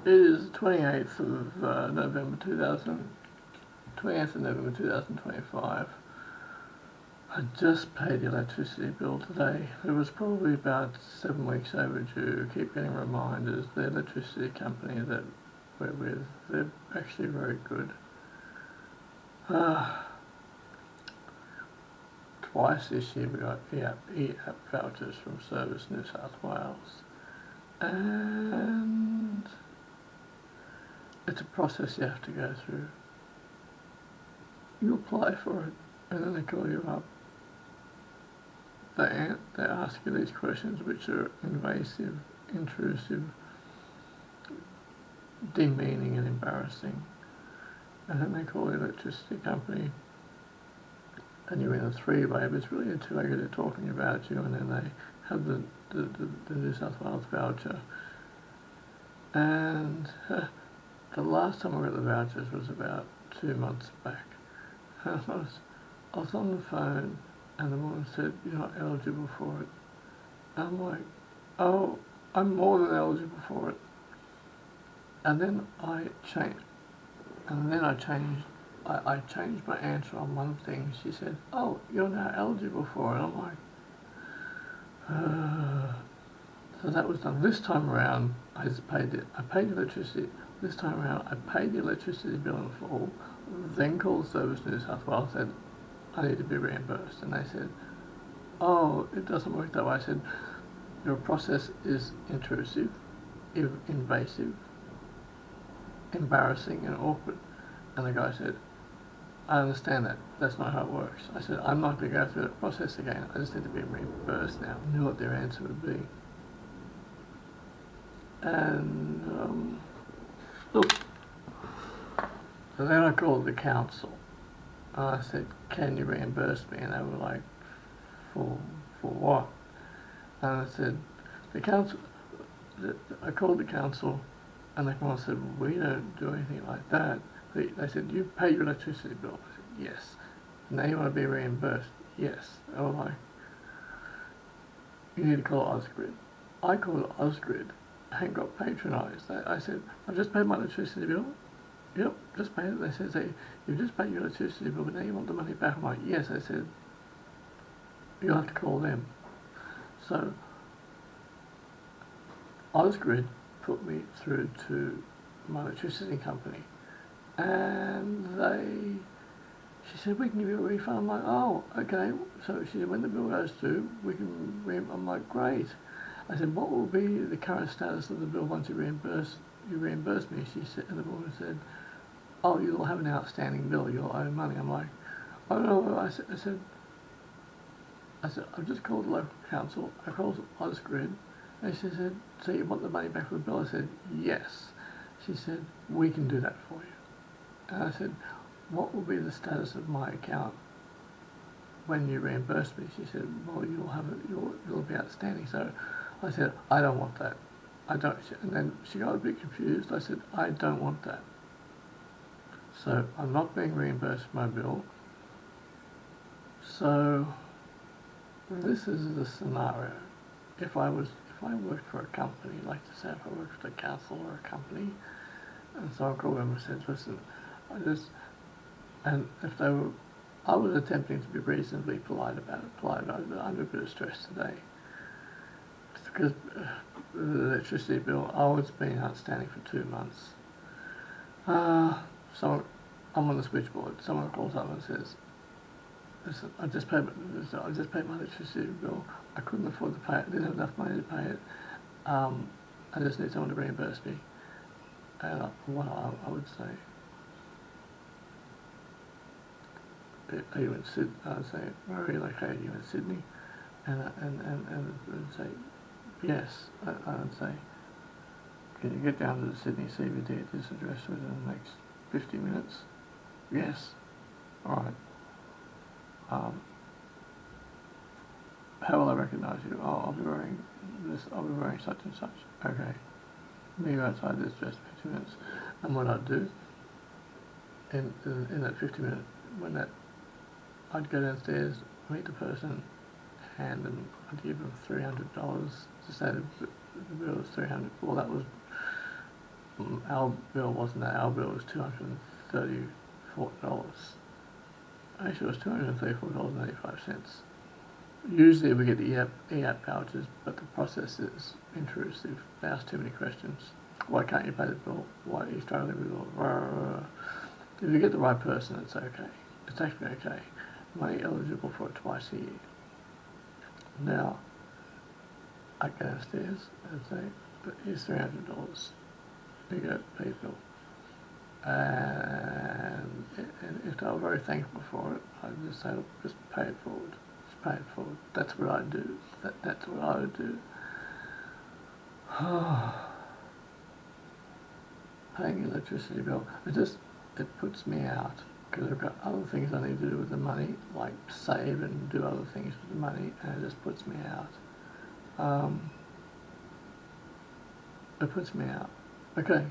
It is 28th of November 2025. I just paid the electricity bill today. It was probably about 7 weeks overdue. I keep getting reminders. The electricity company that we're with, they're actually very good. Twice this year we got e-app vouchers from Service New South Wales. And it's a process you have to go through. You apply for it and then they call you up. They ask you these questions which are invasive, intrusive, demeaning and embarrassing. And then they call the electricity company and you're in a three-way, but it's really a two-way because they're talking about you, and then they have the New South Wales voucher. And the last time I got the vouchers was about 2 months back. And I was on the phone and the woman said, "You're not eligible for it." And I'm like, "Oh, I'm more than eligible for it." And then I changed. I changed my answer on one thing. She said, "Oh, you're now eligible for it." I'm like, so that was done. This time around, I paid the electricity. This time around, I paid the electricity bill in full, then called Service New South Wales, said, "I need to be reimbursed." And they said, "Oh, it doesn't work that way." I said, "Your process is intrusive, invasive, embarrassing and awkward." And the guy said, "I understand that. That's not how it works." I said, "I'm not going to go through that process again. I just need to be reimbursed now." I knew what their answer would be. And, look. So then I called the council. And I said, "Can you reimburse me?" And they were like, for what? And I said, I called the council, and the council said, "We don't do anything like that." They said, "You pay your electricity bill?" I said, "Yes." "Now you want to be reimbursed?" "Yes." They were like, "You need to call Ausgrid." I called Ausgrid and got patronised. I said, "I've just paid my electricity bill." "Yep, just paid it." They said, "You've just paid your electricity bill, but now you want the money back." I'm like, "Yes." I said, "You'll have to call them." So Ausgrid put me through to my electricity company. And she said, "We can give you a refund." I'm like, "Oh, okay." So she said, "When the bill goes through, we can I'm like, "Great." I said, "What will be the current status of the bill once you reimburse me?" She said, and the woman said, "Oh, you'll have an outstanding bill. You'll owe money." I'm like, "Oh no." I said, "I've just called the local council. I called Ausgrid." And she said, "So you want the money back for the bill?" I said, "Yes." She said, "We can do that for you." And I said, "What will be the status of my account when you reimburse me?" She said, "Well, you'll be outstanding." So I said, "I don't want that. I don't." And then she got a bit confused. I said, "I don't want that. So I'm not being reimbursed for my bill." So this is the scenario. If I worked for a company, like to say if I worked for the council or a company, and so I called them and said, "Listen, and if they were, I was attempting to be reasonably polite about it, but under a bit of stress today. Because the electricity bill, it's been outstanding for 2 months. So I'm on the switchboard. Someone calls up and says, "Listen, I just paid my electricity bill. I couldn't afford to pay it. I didn't have enough money to pay it. I just need someone to reimburse me." And what I would say, "Are you in Sydney?" I would say, "Where are you located?" "Are you in Sydney?" And would say, "Yes." I would say, "Can you get down to the Sydney CBD at this address within the next 50 minutes? "Yes." "All right. How will I recognise you?" "Oh, I'll be wearing this. I'll be wearing such and such." "Okay. Meet you outside this address in 50 minutes. And what I'd do in that 50-minute, I'd go downstairs, meet the person, and I'd give them $300 to say the bill was $300. Well, that was our bill wasn't that. Our bill was $234. Actually, it was $234.85. Usually we get the e-app vouchers, but the process is intrusive. They ask too many questions. Why can't you pay the bill? Why are you struggling with it? If you get the right person, it's okay. It's actually okay. I'm only eligible for it twice a year. Now, I go downstairs and say, but here's $300. You go, pay the bill. And if they were very thankful for it, I'd just say, look, just pay it forward. Just pay it forward. That's what I do. That's what I would do. Paying an electricity bill, it puts me out, because I've got other things I need to do with the money, like save and do other things with the money, and it just puts me out. It puts me out. Okay.